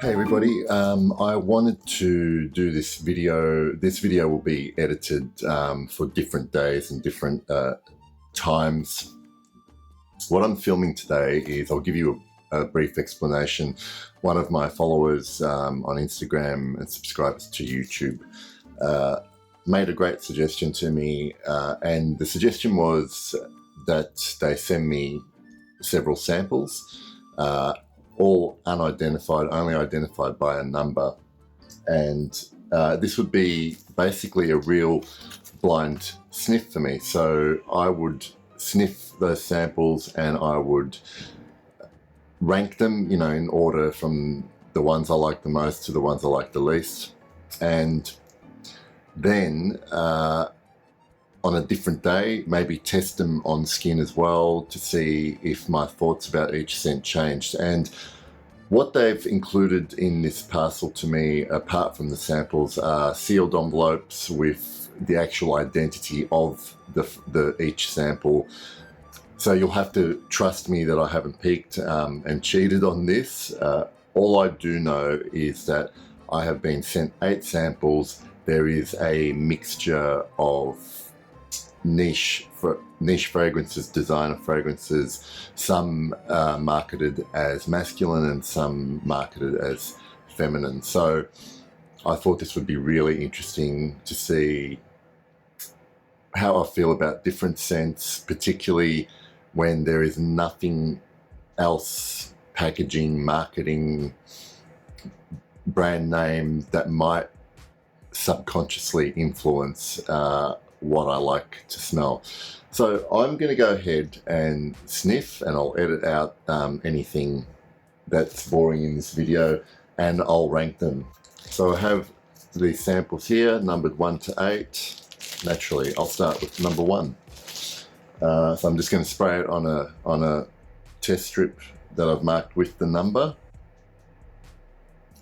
Hey everybody, I wanted to do this video. This video will be edited for different days and different times. What I'm filming today is, I'll give you a brief explanation. One of my followers on Instagram and subscribers to YouTube made a great suggestion to me, and the suggestion was that they send me several samples, all unidentified, only identified by a number. And this would be basically a real blind sniff for me. So I would sniff those samples and I would rank them, you know, in order from the ones I like the most to the ones I like the least. And then on a different day, maybe test them on skin as well to see if my thoughts about each scent changed. And what they've included in this parcel to me, apart from the samples, are sealed envelopes with the actual identity of each sample. So you'll have to trust me that I haven't peeked and cheated on this. All I do know is that I have been sent 8 samples. There is a mixture of niche fragrances, designer fragrances, some marketed as masculine and some marketed as feminine. So I thought this would be really interesting to see how I feel about different scents, particularly when there is nothing else, packaging, marketing, brand name that might subconsciously influence what I like to smell. So I'm going to go ahead and sniff, and I'll edit out anything that's boring in this video, and I'll rank them. So I have these samples here, numbered 1 to 8. Naturally, I'll start with number 1. So I'm just going to spray it on a test strip that I've marked with the number.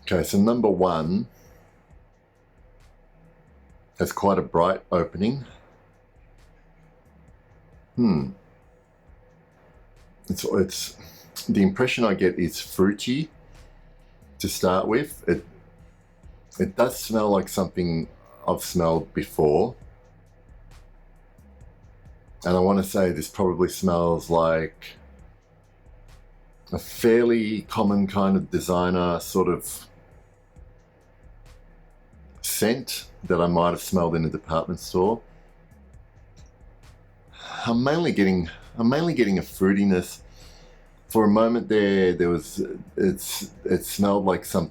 Okay, so number 1 has quite a bright opening. It's the impression I get is fruity to start with. It does smell like something I've smelled before. And I want to say this probably smells like a fairly common kind of designer sort of scent that I might have smelled in a department store. I'm mainly getting a fruitiness. For a moment there was it smelled like some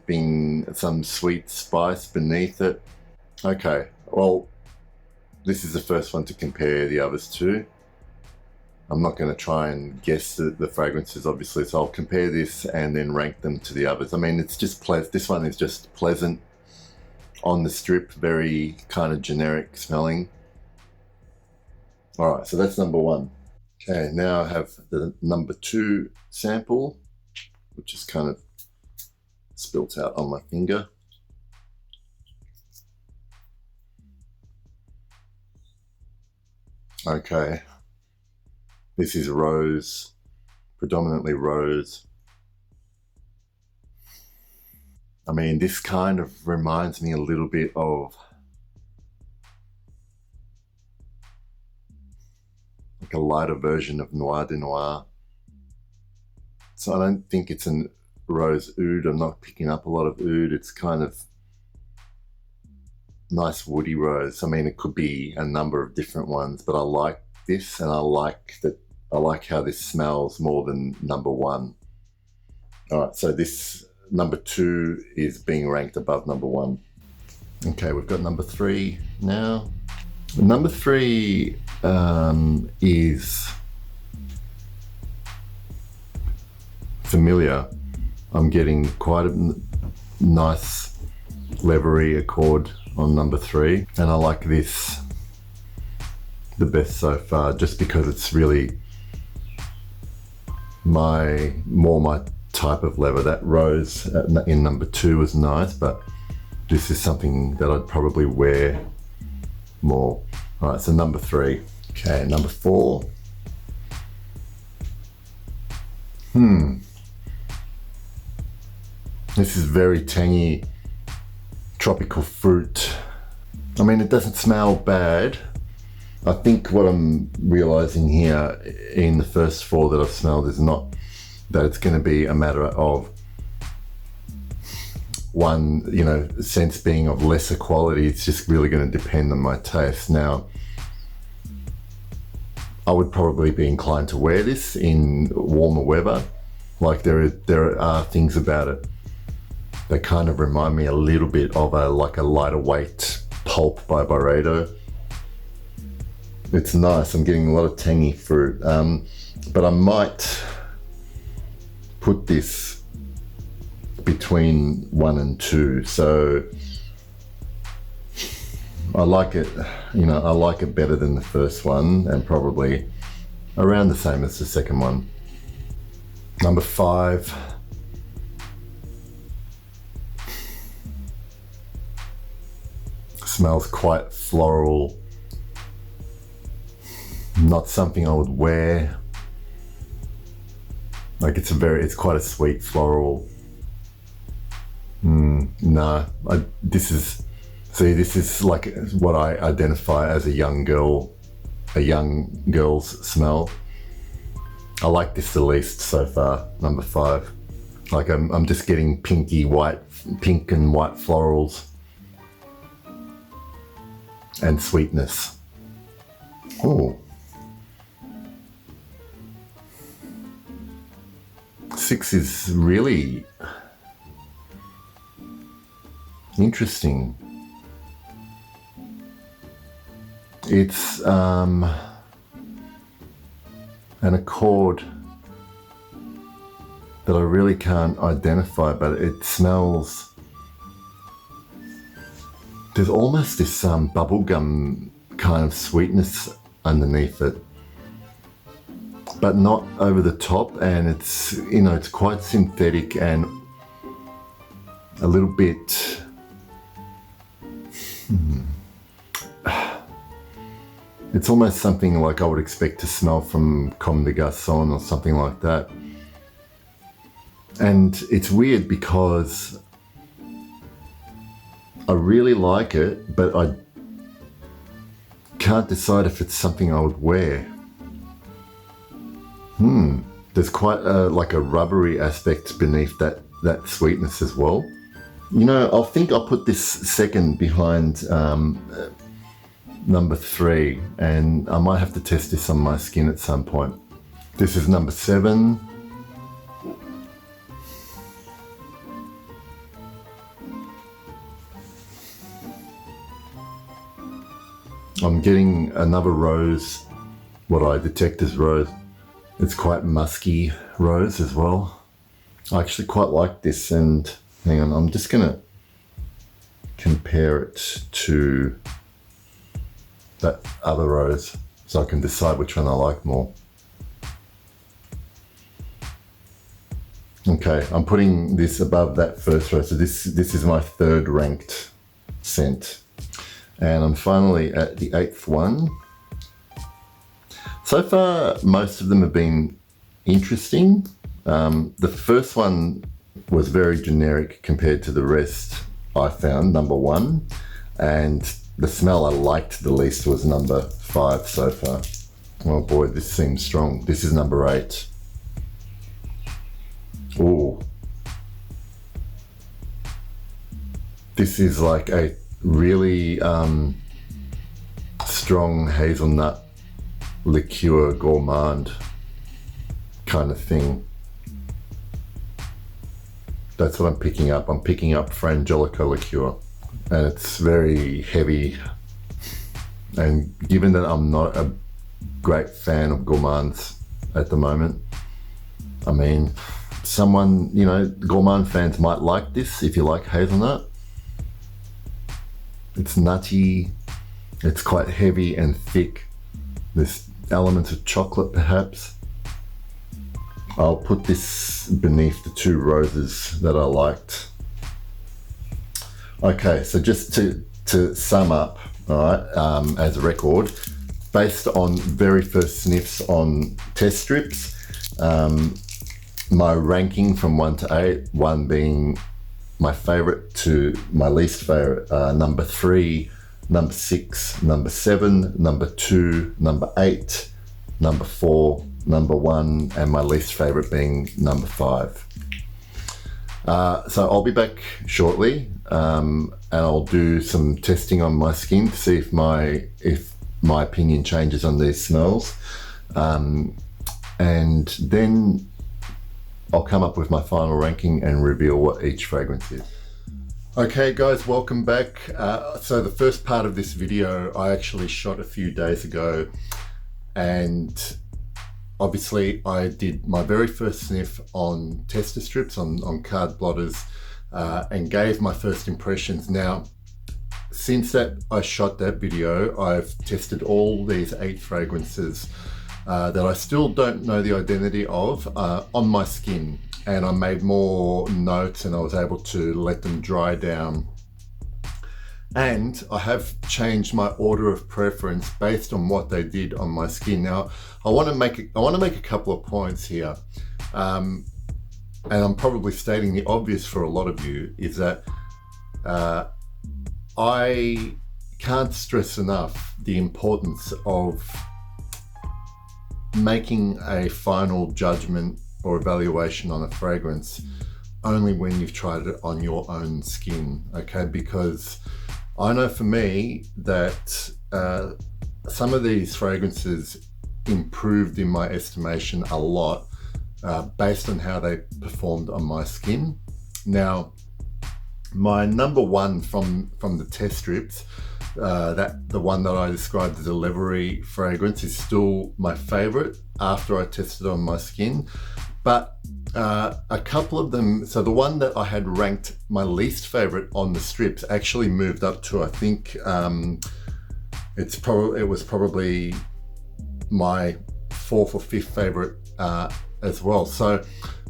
sweet spice beneath it. Okay, well, this is the first one to compare the others to. I'm not going to try and guess the fragrances, obviously, so I'll compare this and then rank them to the others. I mean, it's just this one is just pleasant on the strip, very kind of generic smelling. All right, so that's number 1. Okay, now I have the number 2 sample, which is kind of spilt out on my finger. Okay, this is rose, predominantly rose. I mean, this kind of reminds me a little bit of like a lighter version of Noir de Noir. So I don't think it's a rose oud. I'm not picking up a lot of oud. It's kind of nice woody rose. I mean, it could be a number of different ones, but I like this, and I like how this smells more than number 1. All right, so this number 2 is being ranked above number 1. Okay, we've got number 3 now. Number 3 is familiar. I'm getting quite a nice leathery accord on number 3, and I like this the best so far, just because it's really my type of leather. That rose in number 2 was nice, but this is something that I'd probably wear more. All right, so number 3. Okay, number 4. This is very tangy, tropical fruit. I mean, it doesn't smell bad. I think what I'm realizing here in the first 4 that I've smelled is not that it's going to be a matter of one, sense being of lesser quality. It's just really going to depend on my taste. Now, I would probably be inclined to wear this in warmer weather. Like there are things about it that kind of remind me a little bit of a lighter weight pulp by Byredo. It's nice. I'm getting a lot of tangy fruit, but I might put this between 1 and 2. So I like it, I like it better than the first one, and probably around the same as the second one. Number 5. Smells quite floral. Not something I would wear. Like it's quite a sweet floral. No, this is like what I identify as a young girl's smell. I like this the least so far, number 5. Like I'm just getting pink and white florals and sweetness. Oh. 6 is really interesting. It's an accord that I really can't identify, but it smells. There's almost this bubblegum kind of sweetness underneath it, but not over the top, and it's it's quite synthetic and a little bit it's almost something like I would expect to smell from Comme des Garçons or something like that. And it's weird because I really like it, but I can't decide if it's something I would wear. There's quite like a rubbery aspect beneath that sweetness as well. I think I'll put this second behind number 3, and I might have to test this on my skin at some point. This is number 7. I'm getting another rose, what I detect as rose. It's quite musky rose as well. I actually quite like this, and hang on, I'm just gonna compare it to that other rose so I can decide which one I like more. Okay, I'm putting this above that first rose. So this is my 3rd ranked scent. And I'm finally at the 8th one. So far, most of them have been interesting. The first one was very generic compared to the rest I found, number 1. And the smell I liked the least was number 5 so far. Oh boy, this seems strong. This is number 8. Ooh. This is like a really strong hazelnut liqueur gourmand kind of thing. That's what I'm picking up. I'm picking up Frangelico liqueur, and it's very heavy. And given that I'm not a great fan of gourmands at the moment, I mean, someone, gourmand fans might like this if you like hazelnut. It's nutty, it's quite heavy and thick. There's elements of chocolate perhaps. I'll put this beneath the 2 roses that I liked. Okay, so just to sum up, all right, as a record, based on very first sniffs on test strips, my ranking from 1 to 8, 1 being my favorite to my least favorite. Number 3, number 6, number 7, number 2, number 8, number 4, number 1, and my least favorite being number 5. So I'll be back shortly, and I'll do some testing on my skin to see if my opinion changes on these smells, and then I'll come up with my final ranking and reveal what each fragrance is. Okay guys, welcome back. So the first part of this video I actually shot a few days ago, and obviously I did my very first sniff on tester strips, on card blotters, and gave my first impressions. Now, since that I shot that video, I've tested all these 8 fragrances that I still don't know the identity of on my skin, and I made more notes and I was able to let them dry down. And I have changed my order of preference based on what they did on my skin. Now, I want to make a couple of points here, and I'm probably stating the obvious for a lot of you, is that I can't stress enough the importance of making a final judgment or evaluation on a fragrance only when you've tried it on your own skin, okay? Because I know for me that some of these fragrances improved in my estimation a lot based on how they performed on my skin. Now, my number 1 from the test strips, the one that I described as a Leverie fragrance, is still my favorite after I tested on my skin. But a couple of them, so the one that I had ranked my least favorite on the strips actually moved up to, I think it was probably my 4th or 5th favorite as well. So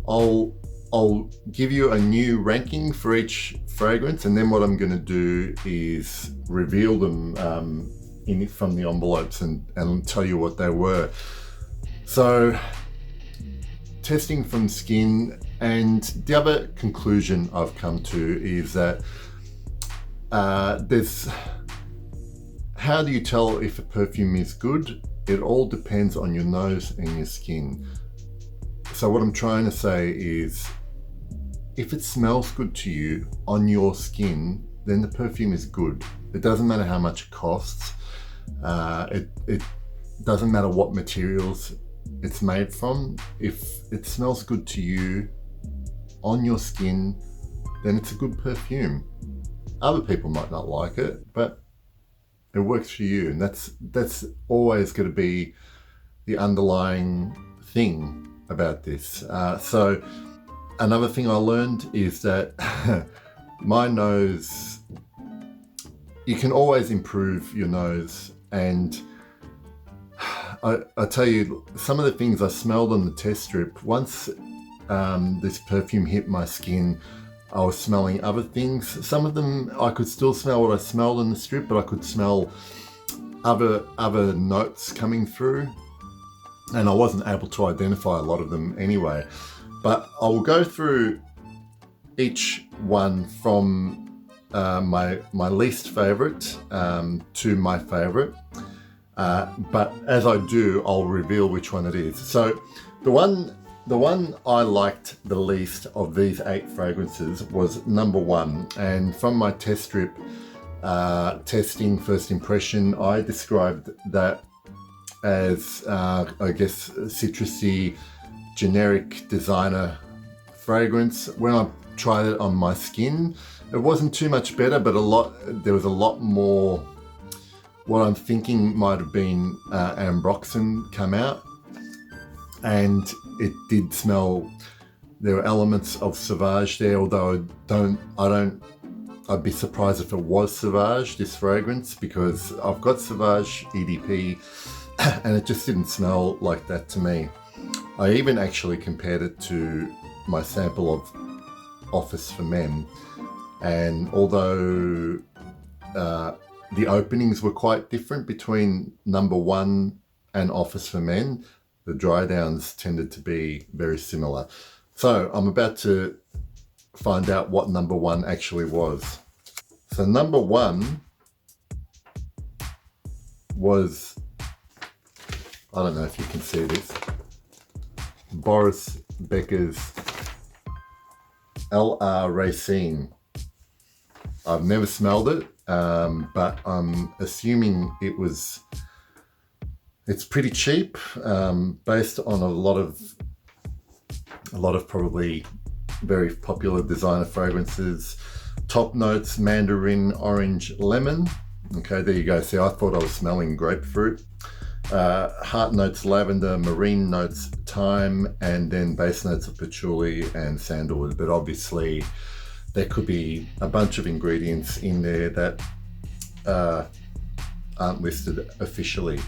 I'll give you a new ranking for each fragrance, and then what I'm going to do is reveal them from the envelopes and tell you what they were. So, testing from skin, and the other conclusion I've come to is that how do you tell if a perfume is good? It all depends on your nose and your skin. So what I'm trying to say is, if it smells good to you on your skin, then the perfume is good. It doesn't matter how much it costs. It doesn't matter what materials it's made from. If it smells good to you on your skin, then it's a good perfume. Other people might not like it, but it works for you, and that's always going to be the underlying thing about this. So another thing I learned is that my nose, you can always improve your nose, and I tell you, some of the things I smelled on the test strip, once this perfume hit my skin, I was smelling other things. Some of them I could still smell what I smelled on the strip, but I could smell other notes coming through, and I wasn't able to identify a lot of them anyway. But I will go through each one from my least favorite to my favorite. But as I do, I'll reveal which one it is. So the one I liked the least of these 8 fragrances was number 1. And from my test strip testing first impression, I described that as, I guess, citrusy, generic designer fragrance. When I tried it on my skin, it wasn't too much better, but there was a lot more, what I'm thinking might have been ambroxan come out, and it did smell, there were elements of Sauvage there, although I'd be surprised if it was Sauvage, this fragrance, because I've got Sauvage EDP and it just didn't smell like that to me. I even actually compared it to my sample of Office for Men, and although the openings were quite different between number 1 and Office for Men, the dry downs tended to be very similar. So I'm about to find out what number one actually was. So number one was, I don't know if you can see this, Boris Becker's LR Racine. I've never smelled it, but I'm assuming it's pretty cheap, based on a lot of probably very popular designer fragrances. Top notes, mandarin, orange, lemon. Okay, there you go. See, I thought I was smelling grapefruit. Heart notes, lavender, marine notes, thyme, and then base notes of patchouli and sandalwood. But obviously there could be a bunch of ingredients in there that aren't listed officially.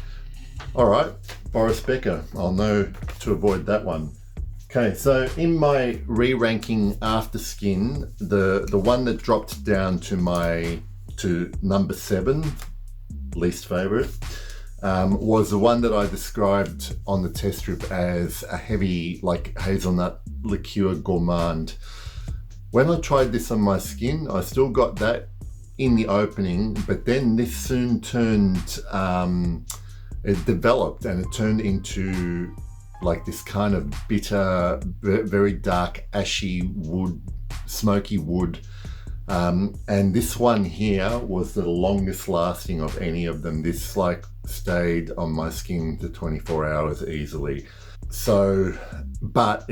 All right, Boris Becker, I'll know to avoid that one. Okay, so in my re-ranking after skin, the one that dropped down to number 7, least favorite, was the one that I described on the test strip as a heavy, like hazelnut liqueur gourmand. When I tried this on my skin, I still got that in the opening, but then this soon turned, it developed and it turned into like this kind of bitter, very dark, ashy wood, smoky wood. And this one here was the longest lasting of any of them. This like stayed on my skin to 24 hours easily. So, but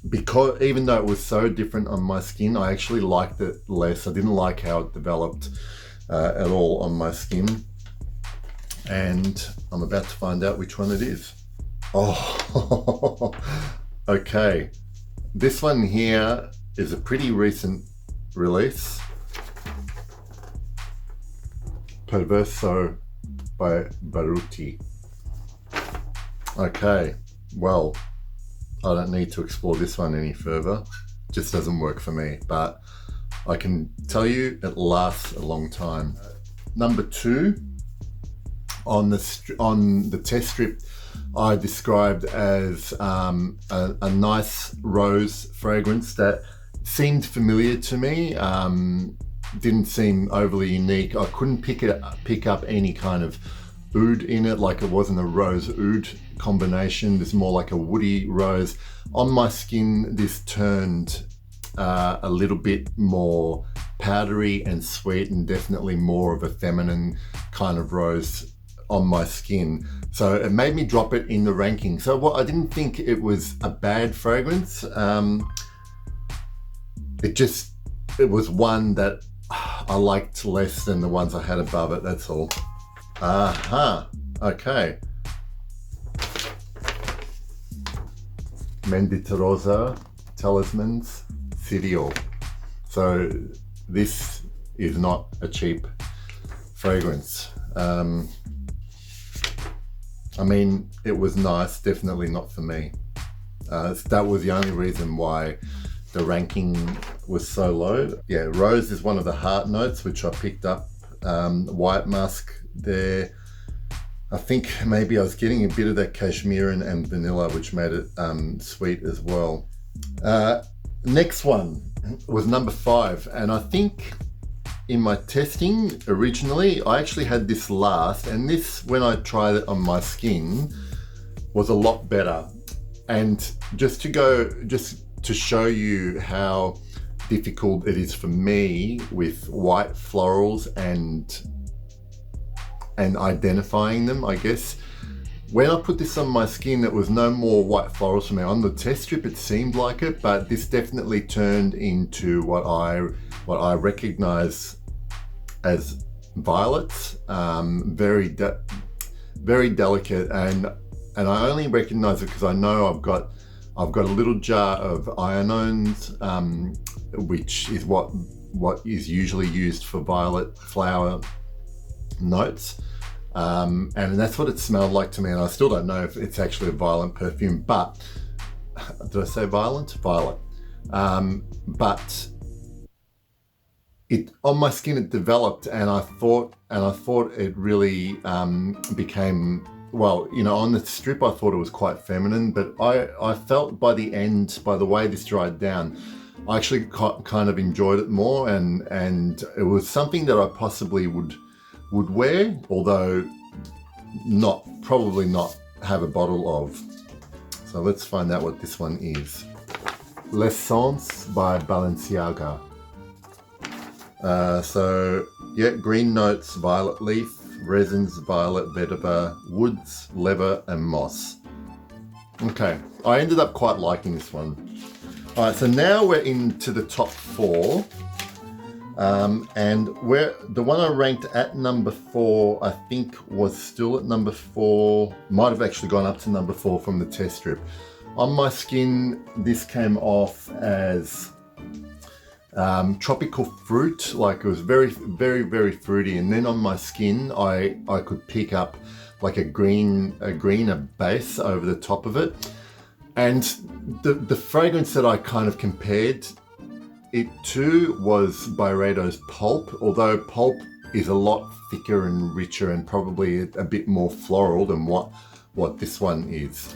because even though it was so different on my skin, I actually liked it less. I didn't like how it developed at all on my skin. And I'm about to find out which one it is. Oh, okay. This one here is a pretty recent release. Perverso by Baruti. Okay, well, I don't need to explore this one any further. It just doesn't work for me, but I can tell you it lasts a long time. Number 2, on the test strip, I described as a nice rose fragrance that seemed familiar to me. Didn't seem overly unique. I couldn't pick up any kind of oud in it, like it wasn't a rose oud combination. There's more like a woody rose. On my skin, this turned a little bit more powdery and sweet, and definitely more of a feminine kind of rose on my skin. So it made me drop it in the ranking. So I didn't think it was a bad fragrance. It was one that I liked less than the ones I had above it, that's all. Aha, okay. Menditarosa Talismans Cereal. So this is not a cheap fragrance. I mean, it was nice, definitely not for me. That was the only reason why the ranking was so low. Yeah, rose is one of the heart notes, which I picked up. White musk there. I think maybe I was getting a bit of that cashmere and vanilla, which made it sweet as well. Next one was number 5, and I think in my testing originally, I actually had this last, and this, when I tried it on my skin, was a lot better. And just to show you how difficult it is for me with white florals and identifying them, I guess. When I put this on my skin, there was no more white florals for me. On the test strip, it seemed like it, but this definitely turned into what I recognize as violets. Very delicate, and I only recognize it because I know I've got a little jar of ionones, which is what is usually used for violet flower notes. And that's what it smelled like to me, and I still don't know if it's actually a violent perfume, but did I say violent? Violet. But it on my skin, it developed, and I thought it really became, well, you know, on the strip I thought it was quite feminine, but I felt by the end, by the way this dried down, I actually kind of enjoyed it more, and it was something that I possibly would wear, although probably not have a bottle of. So let's find out what this one is. L'Essence by Balenciaga. So yeah, green notes, violet leaf, resins, violet, vetiver, woods, leather, and moss. Okay, I ended up quite liking this one. All right, so now we're into the top 4. And the one I ranked at number 4, I think was still at number 4, might have actually gone up to number 4 from the test strip. On my skin, this came off as tropical fruit, like it was very, very, very fruity. And then on my skin, I could pick up like a greener base over the top of it. And the fragrance that I kind of compared it to was Byredo's Pulp, although Pulp is a lot thicker and richer and probably a bit more floral than what this one is.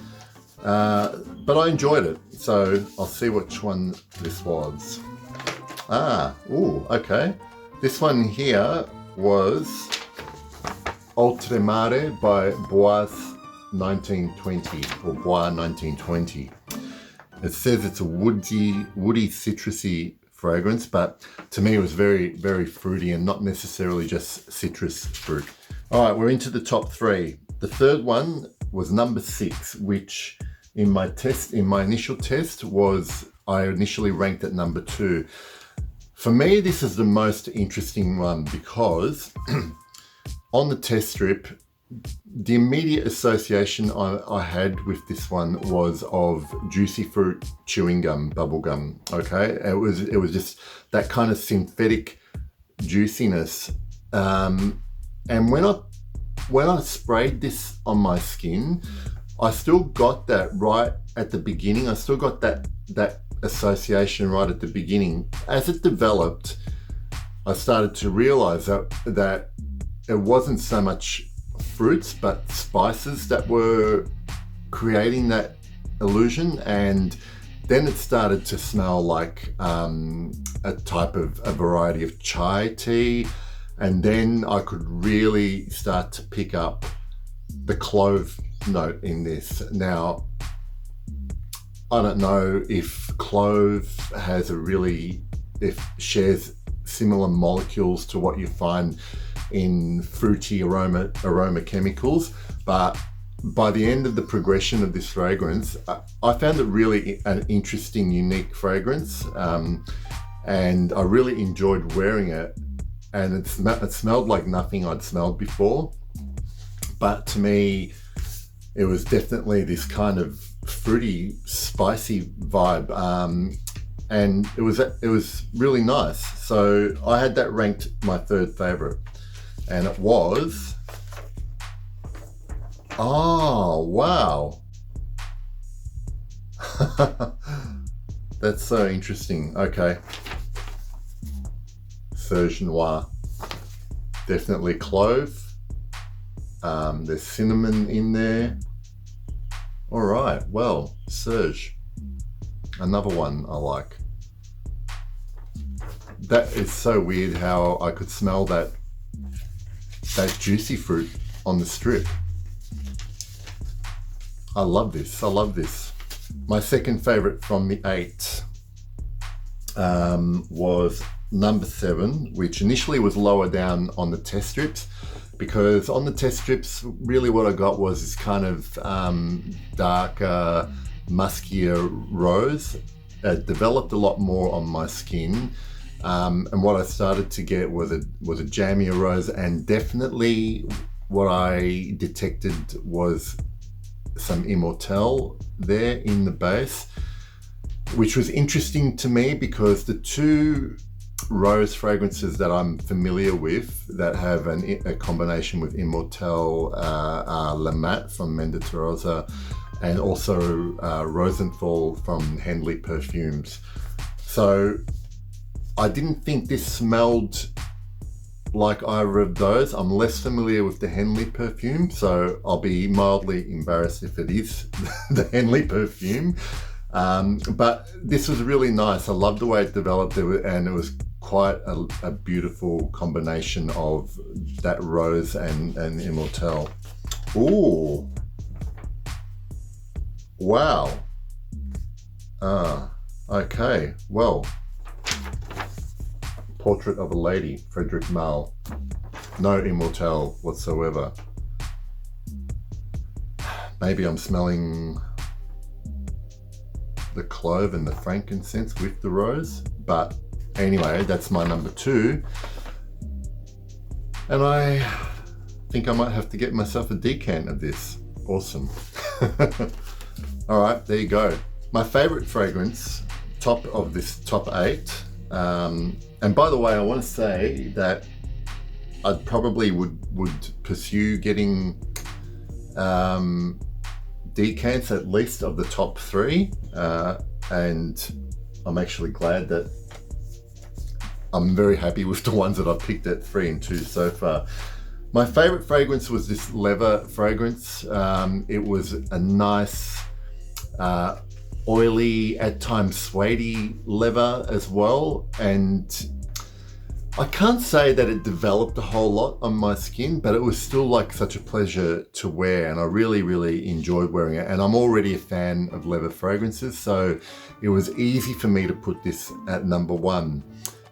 But I enjoyed it, so I'll see which one this was. Okay. This one here was Oltremare by Bois 1920, or Bois 1920. It says it's a woody, citrusy fragrance, but to me it was very, very fruity and not necessarily just citrus fruit. All right, we're into the top 3. The third one was number 6, which in my initial test I initially ranked at number 2. For me, this is the most interesting one because on the test strip, the immediate association I had with this one was of juicy fruit chewing gum, bubble gum. Okay, it was just that kind of synthetic juiciness. And when I sprayed this on my skin, I still got that right at the beginning. I still got that association right at the beginning. As it developed, I started to realize that it wasn't so much fruits but spices that were creating that illusion, and then it started to smell like a variety of chai tea, and then I could really start to pick up the clove note in this. Now, I don't know if clove shares similar molecules to what you find in fruity aroma chemicals, but by the end of the progression of this fragrance, I found it really an interesting, unique fragrance, and I really enjoyed wearing it. And it smelled like nothing I'd smelled before, but to me, it was definitely this kind of fruity, spicy vibe, and it was really nice. So I had that ranked my 3rd favorite. And it was, oh, wow. That's so interesting. Okay. Serge Noir. Definitely clove. There's cinnamon in there. All right, well, Serge. Another one I like. That is so weird how I could smell that juicy fruit on the strip. I love this. My second favorite from the 8 was number 7, which initially was lower down on the test strips, because on the test strips, really what I got was this kind of darker, muskier rose. It developed a lot more on my skin. And what I started to get was a jammier rose, and definitely what I detected was some Immortelle there in the base, which was interesting to me because the 2 rose fragrances that I'm familiar with that have a combination with Immortelle are La Mat from Mendita and also Rosenthal from Henley Perfumes. So I didn't think this smelled like either of those. I'm less familiar with the Henley perfume, so I'll be mildly embarrassed if it is the Henley perfume. But this was really nice. I loved the way it developed, and it was quite a beautiful combination of that rose and immortelle. Ooh, wow. Okay, well, Portrait of a Lady, Frederick Malle. No immortelle whatsoever. Maybe I'm smelling the clove and the frankincense with the rose, but anyway, that's my number 2. And I think I might have to get myself a decant of this. Awesome. All right, there you go. My favorite fragrance, top of this top 8. And by the way, I want to say that I probably would pursue getting decants at least of the top 3, and I'm actually glad that I'm very happy with the ones that I've picked at 3 and 2 so far. My favorite fragrance was this leather fragrance. It was a nice oily, at times suede leather as well, and I can't say that it developed a whole lot on my skin, but it was still like such a pleasure to wear, and I really enjoyed wearing it. And I'm already a fan of leather fragrances, so it was easy for me to put this at number 1.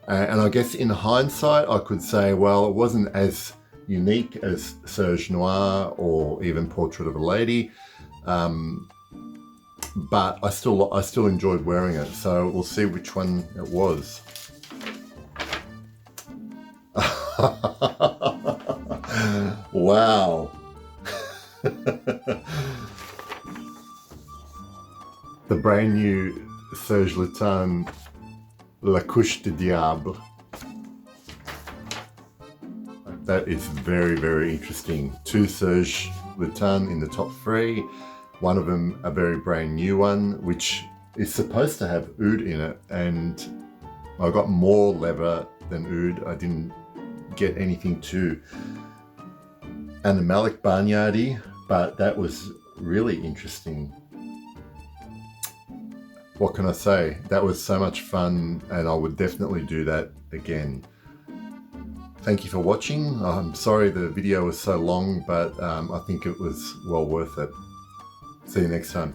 And I guess in hindsight, I could say, well, it wasn't as unique as Serge Noir or even Portrait of a Lady, but I still enjoyed wearing it. So we'll see which one it was. Wow. The brand new Serge Lutens La Couche de Diable. That is very interesting. 2 Serge Lutens in the top 3. One of them a very brand new one, which is supposed to have oud in it, and I got more leather than oud. I didn't get anything too animalic barnyardy, but that was really interesting. What can I say? That was so much fun, and I would definitely do that again. Thank you for watching. I'm sorry the video was so long, but I think it was well worth it. See you next time.